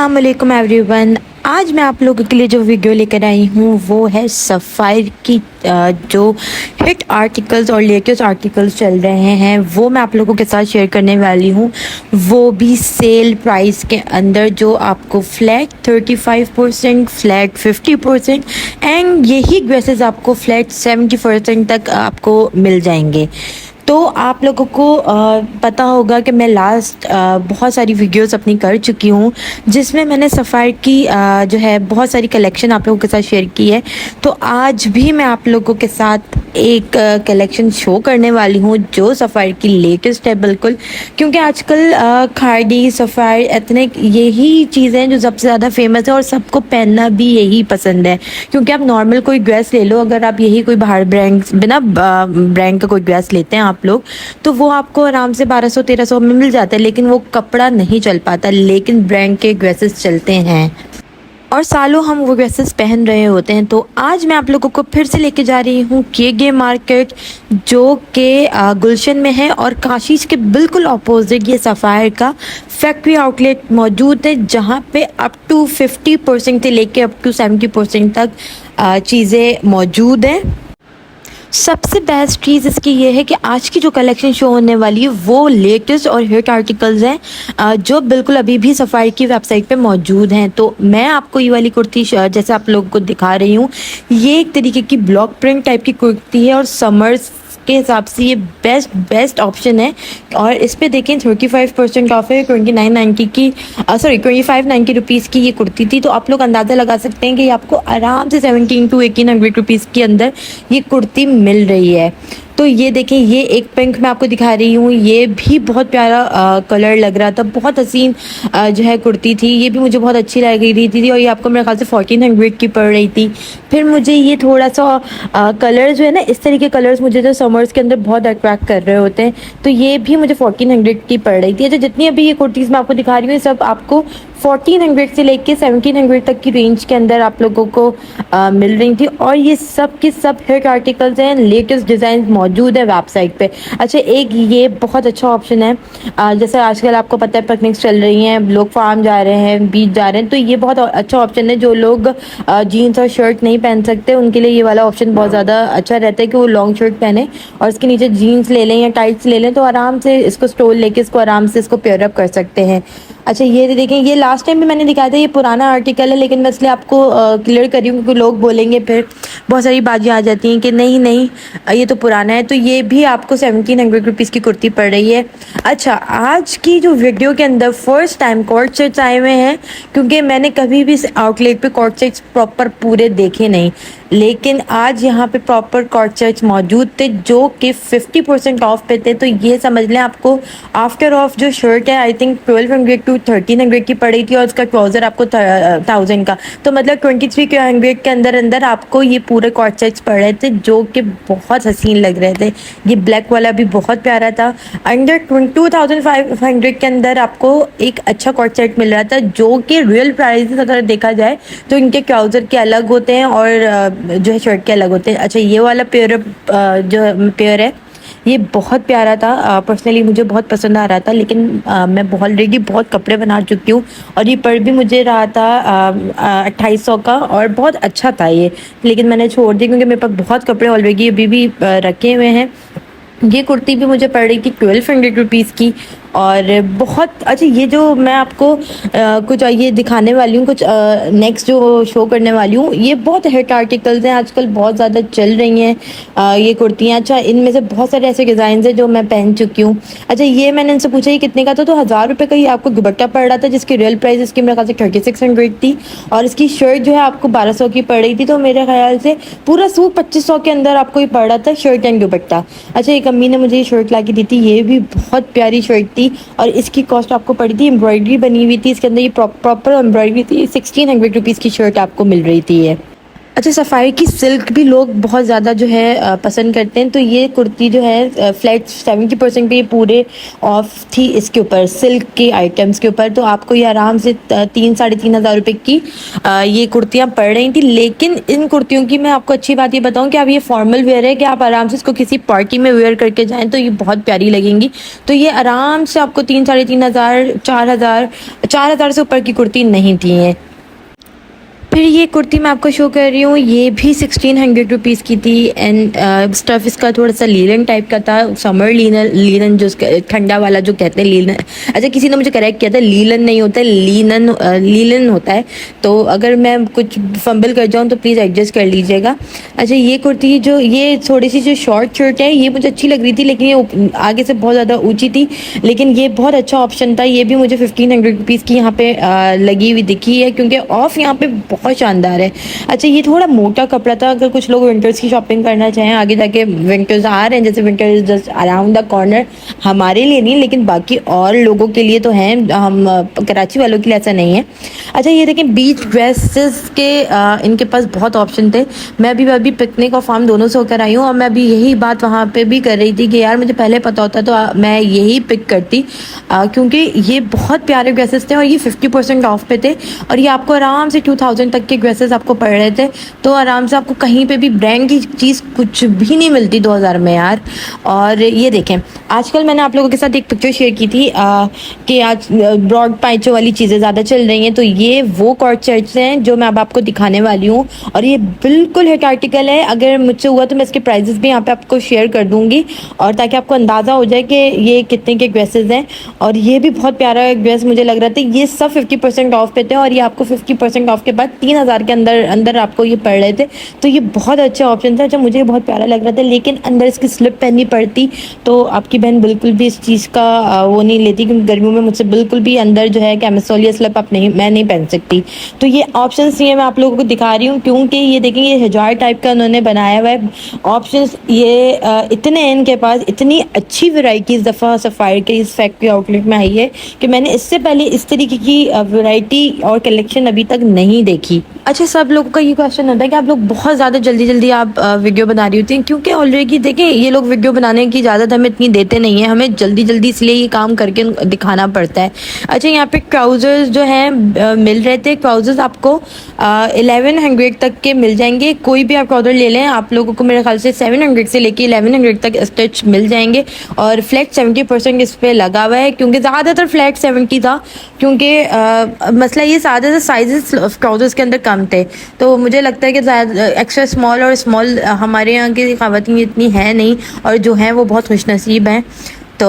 अस्सलाम वालेकुम एवरीवन। आज मैं आप लोगों के लिए जो वीडियो लेकर आई हूँ वो है सफ़ायर की जो हिट आर्टिकल्स और लेटेस्ट आर्टिकल्स चल रहे हैं वो मैं आप लोगों के साथ शेयर करने वाली हूँ, वो भी सेल प्राइस के अंदर, जो आपको फ्लैट 35%, फ्लैट 50% एंड यही ड्रेसेस आपको फ्लैट 70% तक आपको मिल जाएंगे। तो आप लोगों को पता होगा कि मैं लास्ट बहुत सारी वीडियोस अपनी कर चुकी हूँ जिसमें मैंने सफ़ायर की जो है बहुत सारी कलेक्शन आप लोगों के साथ शेयर की है। तो आज भी मैं आप लोगों के साथ एक कलेक्शन शो करने वाली हूँ जो सफ़ायर की लेटेस्ट है बिल्कुल, क्योंकि आजकल खादी, सफ़ायर, एथनिक यही चीज़ें हैं जो सबसे ज़्यादा फेमस है और सबको पहनना भी यही पसंद है। क्योंकि आप नॉर्मल कोई ड्रेस ले लो, अगर आप यही कोई बाहर ब्रांड बिना ब्रांड का कोई ड्रेस लेते हैं आप लोग, तो वो आपको आराम से 1200-1300 में मिल जाता है, लेकिन वो कपड़ा नहीं चल पाता। लेकिन ब्रांड के ड्रेसेस चलते हैं और सालों हम वो ड्रेसेस पहन रहे होते हैं। तो आज मैं आप लोगों को फिर से लेके जा रही हूँ के मार्केट, जो कि गुलशन में है और काशीज के बिल्कुल अपोजिट ये सफ़ायर का फैक्ट्री आउटलेट मौजूद है, जहाँ पे अप टू 50% से लेके अप टू 70% तक चीज़ें मौजूद हैं। सबसे बेस्ट चीज़ इसकी ये है कि आज की जो कलेक्शन शो होने वाली है वो लेटेस्ट और हिट आर्टिकल्स हैं जो बिल्कुल अभी भी सफ़ायर की वेबसाइट पे मौजूद हैं। तो मैं आपको ये वाली कुर्ती जैसे आप लोगों को दिखा रही हूँ, ये एक तरीके की ब्लॉक प्रिंट टाइप की कुर्ती है और समर्स के हिसाब से ये बेस्ट ऑप्शन है। और इस पे देखें 35% ऑफ है, 2990 की 2590 रुपीज़ की ये कुर्ती थी। तो आप लोग अंदाज़ा लगा सकते हैं कि ये आपको आराम से 1700 to 1800 रुपीज़ के अंदर ये कुर्ती मिल रही है। तो ये देखें, ये एक पिंक मैं आपको दिखा रही हूँ, ये भी बहुत प्यारा कलर लग रहा था, बहुत हसीन जो है कुर्ती थी, ये भी मुझे बहुत अच्छी लग रही थी और ये आपको मेरे ख्याल से 1400 की पड़ रही थी। फिर मुझे ये थोड़ा सा कलर जो है ना, इस तरह के कलर्स मुझे जो समर्स के अंदर बहुत अट्रैक्ट कर रहे होते हैं, तो ये भी मुझे 1400 की पड़ रही थी। अच्छा, जितनी अभी ये कुर्तीज़ मैं आपको दिखा रही हूँ सब आपको 1400 से लेके 1700 तक की रेंज के अंदर आप लोगों को मिल रही थी और ये सब के सब हिट आर्टिकल्स हैं, लेटेस्ट डिज़ाइन मौजूद है वेबसाइट पे। अच्छा, एक ये बहुत अच्छा ऑप्शन है, जैसे आजकल आपको पता है पिकनिक्स चल रही हैं, लोग फार्म जा रहे हैं, बीच जा रहे हैं, तो ये बहुत अच्छा ऑप्शन है। जो लोग जीन्स और शर्ट नहीं पहन सकते उनके लिए ये वाला ऑप्शन बहुत ज़्यादा अच्छा रहता है कि वो लॉन्ग शर्ट पहने और इसके नीचे जीन्स ले लें या टाइट्स ले लें, तो आराम से इसको स्टोल लेके इसको आराम से इसको पेयर अप कर सकते हैं। अच्छा, ये देखें, ये लास्ट टाइम भी मैंने दिखाया था, ये पुराना आर्टिकल है, लेकिन मैं इसलिए आपको क्लियर कर रही हूँ क्योंकि लोग बोलेंगे, फिर बहुत सारी बातें आ जाती हैं कि नहीं नहीं ये तो पुराना है। तो ये भी आपको 1700 रुपीज़ की कुर्ती पड़ रही है। अच्छा, आज की जो वीडियो के अंदर फर्स्ट टाइम कॉर्ड सेट्स आए हुए हैं, क्योंकि मैंने कभी भी इस आउटलेट पे कॉर्ड सेट्स प्रॉपर पूरे देखे नहीं, लेकिन आज यहाँ पे प्रॉपर कॉर्ड सेट्स मौजूद थे जो कि 50% ऑफ पे थे। तो ये समझ लें आपको आफ्टर ऑफ जो शर्ट है आई थिंक 1200 to 1300 की पड़ी थी और उसका ट्राउज़र आपको 1000 का, तो मतलब 2300 के अंदर अंदर आपको ये पूरे कॉर्ड सेट्स पड़ रहे थे जो कि बहुत हसीन लग रहे थे। ये ब्लैक वाला भी बहुत प्यारा था, अंडर 2500 के अंदर आपको एक अच्छा कॉर्ड सेट मिल रहा था, जो कि रियल प्राइस अगर देखा जाए तो इनके ट्राउज़र के अलग होते हैं और जो है शर्ट के अलग होते हैं। अच्छा, ये वाला पेयर जो पेयर है ये बहुत प्यारा था, पर्सनली मुझे बहुत पसंद आ रहा था, लेकिन मैं ऑलरेडी बहुत कपड़े बना चुकी हूँ और ये पड़ भी मुझे रहा था 2800 का और बहुत अच्छा था ये, लेकिन मैंने छोड़ दिया क्योंकि मेरे पास बहुत कपड़े ऑलरेडी अभी भी रखे हुए हैं। ये कुर्ती भी मुझे पड़ रही थी 1200 रुपीज़ की और बहुत अच्छा। ये जो मैं आपको कुछ ये दिखाने वाली हूँ, कुछ नेक्स्ट जो शो करने वाली हूँ, ये बहुत हिट आर्टिकल्स हैं, आजकल बहुत ज़्यादा चल रही हैं ये कुर्तियाँ। अच्छा, इनमें से बहुत सारे ऐसे डिज़ाइन हैं जो मैं पहन चुकी हूँ। अच्छा, ये मैंने इनसे पूछा ये कितने का था, तो 1000 रुपये का ही आपको दुपट्टा पड़ रहा था, जिसकी रियल प्राइस इसकी मेरे ख्याल से 3600 थी और इसकी शर्ट जो है आपको 1200 की पड़ रही थी। तो मेरे ख्याल से पूरा सूट 2500 के अंदर आपको ये पड़ रहा था, शर्ट एंड दुपट्टा। अच्छा, एक अम्मी ने मुझे ये शर्ट ला के दी थी, ये भी बहुत प्यारी शर्ट थी और इसकी कॉस्ट आपको पड़ी थी, एम्ब्रॉयडरी बनी हुई थी इसके अंदर, ये प्रॉपर एम्ब्रॉयडरी थी, 1600 रुपीज़ की शर्ट आपको मिल रही थी ये। अच्छा, सफ़ारी की सिल्क भी लोग बहुत ज़्यादा जो है पसंद करते हैं। तो ये कुर्ती जो है फ्लैट 70% पे ये पूरे ऑफ थी इसके ऊपर, सिल्क के आइटम्स के ऊपर। तो आपको ये आराम से 3-3,500 रुपये की ये कुर्तियाँ पड़ रही थी। लेकिन इन कुर्तियों की मैं आपको अच्छी बात ये बताऊँ कि अब ये फॉर्मल वेयर है कि आप आराम से इसको किसी पार्टी में वेयर करके जाएँ तो ये बहुत प्यारी लगेंगी। तो ये आराम से आपको 3-3,500, 4,000 से ऊपर की कुर्ती नहीं थी है। फिर ये कुर्ती मैं आपको शो कर रही हूँ, ये भी 1600 रुपीज़ की थी। एंड स्टफ़ इसका थोड़ा सा लीलन टाइप का था, समर लीनन, लीलन जो ठंडा वाला जो कहते हैं लीलन। अच्छा, किसी ने मुझे करेक्ट किया था, लीलन नहीं होता है, लीनन, लीलन होता है। तो अगर मैं कुछ फंबल कर जाऊँ तो प्लीज़ एडजस्ट कर लीजिएगा। अच्छा, ये कुर्ती जो ये थोड़ी सी जो शॉर्ट शर्ट है ये मुझे अच्छी लग रही थी, लेकिन ये आगे से बहुत ज़्यादा ऊँची थी। लेकिन ये बहुत अच्छा ऑप्शन था, ये भी मुझे 1500 रुपीज़ की यहाँ पे लगी हुई दिखी है, क्योंकि ऑफ यहाँ पे बहुत शानदार है। अच्छा, ये थोड़ा मोटा कपड़ा था, अगर कुछ लोग विंटर्स की शॉपिंग करना चाहें, आगे जाके विंटर्स आ रहे हैं, जैसे winter is just around the corner, हमारे लिए नहीं लेकिन बाकी और लोगों के लिए तो हैं, हम कराची वालों के लिए ऐसा नहीं है। अच्छा, ये देखें बीच ड्रेसेस के इनके पास बहुत ऑप्शन थे। मैं अभी पिकनिक और फार्म दोनों से होकर आई हूँ, और मैं अभी यही बात वहाँ पे भी कर रही थी कि यार मुझे पहले पता होता तो मैं यही पिक करती, क्योंकि ये बहुत प्यारे ड्रेसेस थे और ये 50% ऑफ पे थे। और ये आपको आराम से 2000 तक के ड्रेसेस आपको पड़ रहे थे। तो आराम से आपको कहीं पे भी ब्रांड की चीज़ कुछ भी नहीं मिलती 2000 में यार। और ये देखें, आजकल मैंने आप लोगों के साथ एक पिक्चर शेयर की थी कि आज ब्रॉड पाइचो वाली चीज़ें ज़्यादा चल रही हैं। तो ये वो कॉर्ड सेट्स हैं जो मैं अब आपको दिखाने वाली हूँ, और ये बिल्कुल हिट आर्टिकल है। अगर मुझसे हुआ तो मैं इसके प्राइजेस भी यहाँ पे आपको शेयर कर दूँगी, और ताकि आपको अंदाज़ा हो जाए कि ये कितने के ड्रेसेस हैं। और ये भी बहुत प्यारा ड्रेस मुझे लग रहा था। ये सब 50% ऑफ पे थे, और ये आपको 50% ऑफ के बाद 3000 के अंदर आपको ये पड़ रहे थे। तो ये बहुत अच्छा ऑप्शन था। अच्छा, मुझे बहुत प्यारा लग रहा था, लेकिन अंदर इसकी स्लिप पहननी पड़ती तो आपकी बहन बिल्कुल भी इस चीज़ का वो नहीं लेती, क्योंकि गर्मियों में मुझसे बिल्कुल भी अंदर जो है कैमिसोल या स्लिप मैं नहीं पहन सकती। तो ये ऑप्शंस ये मैं आप लोगों को दिखा रही हूँ, क्योंकि ये देखेंगे ये हिजाब टाइप का उन्होंने बनाया हुआ है ऑप्शंस। ये इतने हैं इनके पास, इतनी अच्छी वैरायटी इस दफ़ा सफ़ायर के इस फैक्ट्री आउटलेट में आई है कि मैंने इससे पहले इस तरीके की वैरायटी और कलेक्शन अभी तक नहीं देखी। अच्छा, सब लोगों का ये क्वेश्चन होता है कि आप लोग बहुत ज़्यादा जल्दी आप वीडियो बना रही होती हैं, क्योंकि ऑलरेडी देखें ये लोग वीडियो बनाने की इजाज़त हमें इतनी देते नहीं है, हमें जल्दी इसलिए ये काम करके दिखाना पड़ता है। अच्छा, यहाँ पे ट्राउज़र्स जो हैं मिल रहे थे। ट्राउज़र्स आपको 1100 तक के मिल जाएंगे। कोई भी आप ट्राउज़र ले लें, आप लोगों को मेरे ख्याल से 700 से लेके 1100 तक स्टिच मिल जाएंगे। और फ्लैट 70% इस पर लगा हुआ है, क्योंकि ज़्यादातर फ्लैट 70 था, क्योंकि मसला ये ज़्यादातर साइजेस ट्राउज़र्स के अंदर कम थे। तो मुझे लगता है कि एक्स्ट्रा स्मॉल और स्मॉल हमारे यहाँ की ख़वातीन इतनी है नहीं, और जो हैं वो बहुत खुशनसीब हैं। तो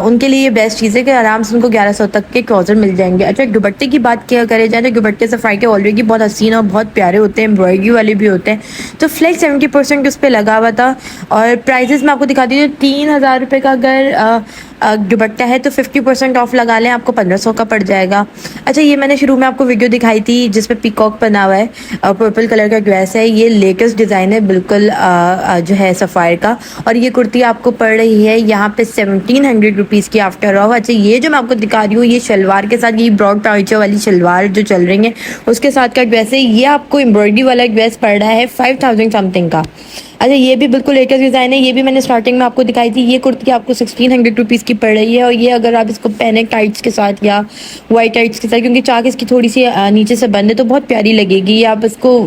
उनके लिए बेस्ट चीज़ है कि आराम से उनको 1100 तक के ट्राउज़र मिल जाएंगे। अच्छा, दुपट्टे की बात किया करे जाए तो दुपट्टे सफ़ाई के ऑलरेडी बहुत हसीन और बहुत प्यारे होते हैं, एम्ब्रॉयडरी वाले भी होते हैं। तो फ्लैट 70% उस पर लगा हुआ था। और प्राइजेस मैं आपको दिखाती हूँ। 3000 रुपये का अगर दुपट्टा है तो 50% ऑफ लगा लें, आपको 1500 का पड़ जाएगा। अच्छा, ये मैंने शुरू में आपको वीडियो दिखाई थी जिसपे पीकॉक बना हुआ है, पर्पल कलर का ड्रेस है। ये लेटेस्ट डिज़ाइन है बिल्कुल जो है सफ़ायर का। और ये कुर्ती आपको पड़ रही है यहाँ पे 1700 रुपीज़ की आफ्टर ऑफ। अच्छा, ये जो मैं आपको दिखा रही हूँ ये शलवार के साथ, ये ब्रॉड पाइचो वाली शलवार जो चल रही है उसके साथ का ड्रेस है। ये आपको एम्ब्रॉयडरी वाला ड्रेस पड़ रहा है 5000 समथिंग का। अच्छा, ये भी बिल्कुल लेटेस्ट डिज़ाइन है, ये भी मैंने स्टार्टिंग में आपको दिखाई थी। ये कुर्ती आपको 1600 रुपीज़ की पड़ रही है। और ये अगर आप इसको पहने टाइट्स के साथ या वाइट टाइट्स के साथ, क्योंकि चाक इसकी थोड़ी सी नीचे से बंद है तो बहुत प्यारी लगेगी। आप इसको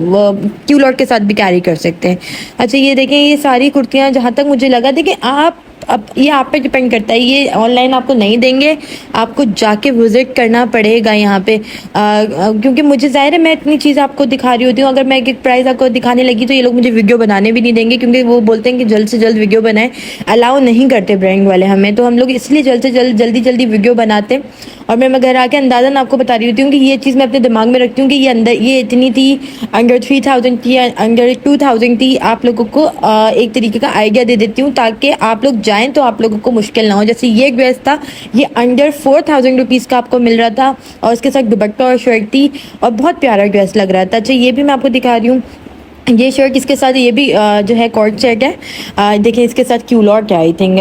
क्यूलॉट के साथ भी कैरी कर सकते हैं। अच्छा, ये देखें, ये सारी कुर्तियाँ जहाँ तक मुझे लगा, देखिए आप अब ये आप पे डिपेंड करता है, ये ऑनलाइन आपको नहीं देंगे, आपको जाके विज़िट करना पड़ेगा यहाँ पे। क्योंकि मुझे ज़ाहिर है मैं इतनी चीज़ आपको दिखा रही होती हूँ, अगर मैं एक प्राइस आपको दिखाने लगी तो ये लोग मुझे वीडियो बनाने भी नहीं देंगे, क्योंकि वो बोलते हैं कि जल्द से जल्द वीडियो बनाएं, अलाउ नहीं करते ब्रांड वाले हमें। तो हम लोग इसलिए जल्द से जल्दी वीडियो बनाते हैं। और मैं घर आके अंदाज़न आपको बता रही होती हूँ कि ये चीज़ मैं अपने दिमाग में रखती हूँ कि ये अंदर ये इतनी थी, अंडर 3000 थी, अंडर 2000 थी। आप लोगों को एक तरीके का आइडिया दे देती हूँ ताकि आप लोग जाएं तो आप लोगों को मुश्किल ना हो। जैसे ये ड्रेस था, ये अंडर 4000 रुपीज़ का आपको मिल रहा था, और उसके साथ दुपट्टा और शर्ट थी, और बहुत प्यारा ड्रेस लग रहा था। अच्छा, ये भी मैं आपको दिखा रही हूँ। ये शर्ट इसके साथ ये भी जो है कॉर्ड सेट है। देखिए इसके साथ क्यूलॉट है, I think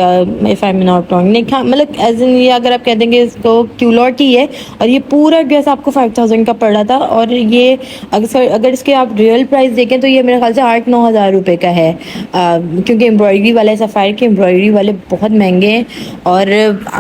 if I am not wrong. नहीं हाँ, मतलब एज इन ये अगर आप कह देंगे इसको क्यूलॉट ही है। और ये पूरा ड्रेस आपको 5000 का पड़ रहा था। और ये अगर इसके आप रियल प्राइस देखें तो ये मेरे ख्याल से 8-9 हज़ार रुपये का है, क्योंकि एम्ब्रॉयडरी वाले सफ़ायर के एम्ब्रॉयडरी वाले बहुत महंगे हैं। और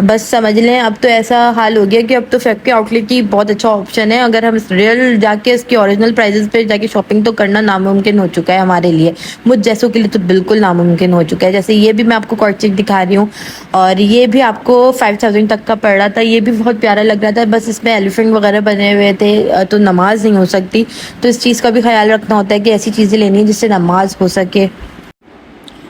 बस समझ लें अब तो ऐसा हाल हो गया कि अब तो फैक्ट्री आउटलेट की बहुत अच्छा ऑप्शन है। अगर हम रियल जाके इसके ओरिजिनल प्राइजेस पे जाके शॉपिंग तो करना नामुमकिन हो चुका है हमारे लिए, मुझ जैसों के लिए तो बिल्कुल नामुमकिन हो चुका है। जैसे ये भी मैं आपको कॉर्ड सेट दिखा रही हूँ और ये भी आपको 5000 तक का पड़ रहा था। ये भी बहुत प्यारा लग रहा था, बस इसमें एलिफेंट वगैरह बने हुए थे तो नमाज नहीं हो सकती। तो इस चीज़ का भी ख्याल रखना होता है कि ऐसी चीज़ें लेनी है जिससे नमाज हो सके।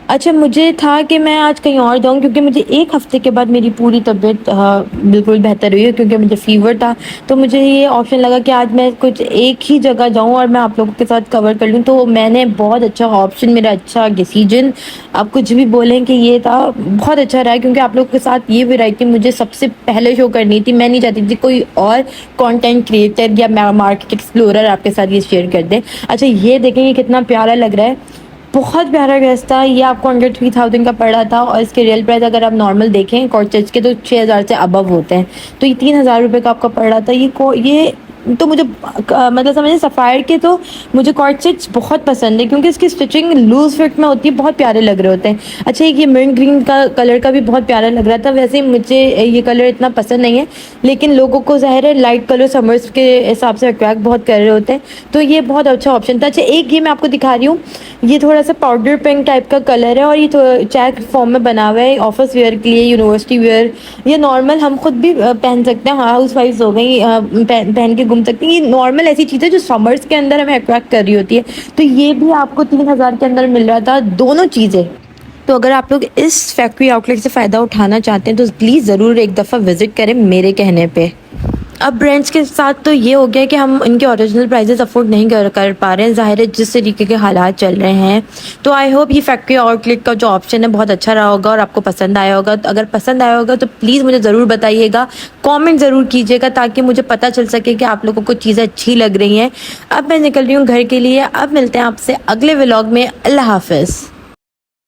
अच्छा, मुझे था कि मैं आज कहीं और जाऊँ, क्योंकि मुझे 1 हफ़्ते के बाद मेरी पूरी तबीयत बिल्कुल बेहतर हुई है, क्योंकि मुझे फ़ीवर था। तो मुझे ये ऑप्शन लगा कि आज मैं कुछ एक ही जगह जाऊँ और मैं आप लोगों के साथ कवर कर लूँ। तो मैंने बहुत अच्छा ऑप्शन, मेरा अच्छा डिसीजन, आप कुछ भी बोलें कि ये था, बहुत अच्छा रहा, क्योंकि आप लोगों के साथ ये वैरायटी मुझे सबसे पहले शो करनी थी। मैं नहीं चाहती थी कोई और कंटेंट क्रिएटर या मार्केट एक्सप्लोरर आपके साथ ये शेयर कर दे। अच्छा, ये देखें ये कितना प्यारा लग रहा है, बहुत प्यारा ड्रेस था। ये आपको अंडर 3000 का पड़ा था। और इसके रियल प्राइस अगर आप नॉर्मल देखें कॉर्ड सेट्स के तो 6000 से अबव होते हैं। तो ये 3000 रुपये का आपका पड़ रहा था। ये तो मुझे मतलब समझिए सफ़ायर के तो मुझे कॉर्ड सेट्स बहुत पसंद है, क्योंकि इसकी स्टिचिंग लूज फिट में होती है, बहुत प्यारे लग रहे होते हैं। अच्छा, ये मिंट ग्रीन का कलर का भी बहुत प्यारा लग रहा था। वैसे मुझे ये कलर इतना पसंद नहीं है, लेकिन लोगों को ज़ाहिर है लाइट कलर समर्स के हिसाब से अट्रैक्ट बहुत कर रहे होते हैं, तो ये बहुत अच्छा ऑप्शन था। अच्छा, एक ये मैं आपको दिखा रही हूँ, ये थोड़ा सा पाउडर पिंक टाइप का कलर है और ये चेक फॉर्म में बना हुआ है। ऑफिस वेयर के लिए, यूनिवर्सिटी वेयर या नॉर्मल हम खुद भी पहन सकते हैं। हाउस वाइफ हो गई पहन के घूम सकती हैं। ये नॉर्मल ऐसी चीज़ है जो समर्स के अंदर हमें अट्रैक्ट कर रही होती है। तो ये भी आपको 3000 के अंदर मिल रहा था, दोनों चीज़ें। तो अगर आप लोग इस फैक्ट्री आउटलेट से फ़ायदा उठाना चाहते हैं तो प्लीज़ ज़रूर एक दफ़ा विज़िट करें मेरे कहने पे। अब ब्रांड्स के साथ तो ये हो गया कि हम इनके ओरिजिनल प्राइजेस अफोर्ड नहीं कर पा रहे हैं, ज़ाहिर है जिस तरीके के हालात चल रहे हैं। तो आई होप ये फैक्ट्री आउटलेट का जो ऑप्शन है बहुत अच्छा रहा होगा और आपको पसंद आया होगा। तो अगर पसंद आया होगा तो प्लीज़ मुझे ज़रूर बताइएगा, कमेंट ज़रूर कीजिएगा, ताकि मुझे पता चल सके कि आप लोगों को चीज़ें अच्छी लग रही हैं। अब मैं निकल रही हूँ घर के लिए। अब मिलते हैं आपसे अगले व्लॉग में। अल्लाह हाफ़िज़।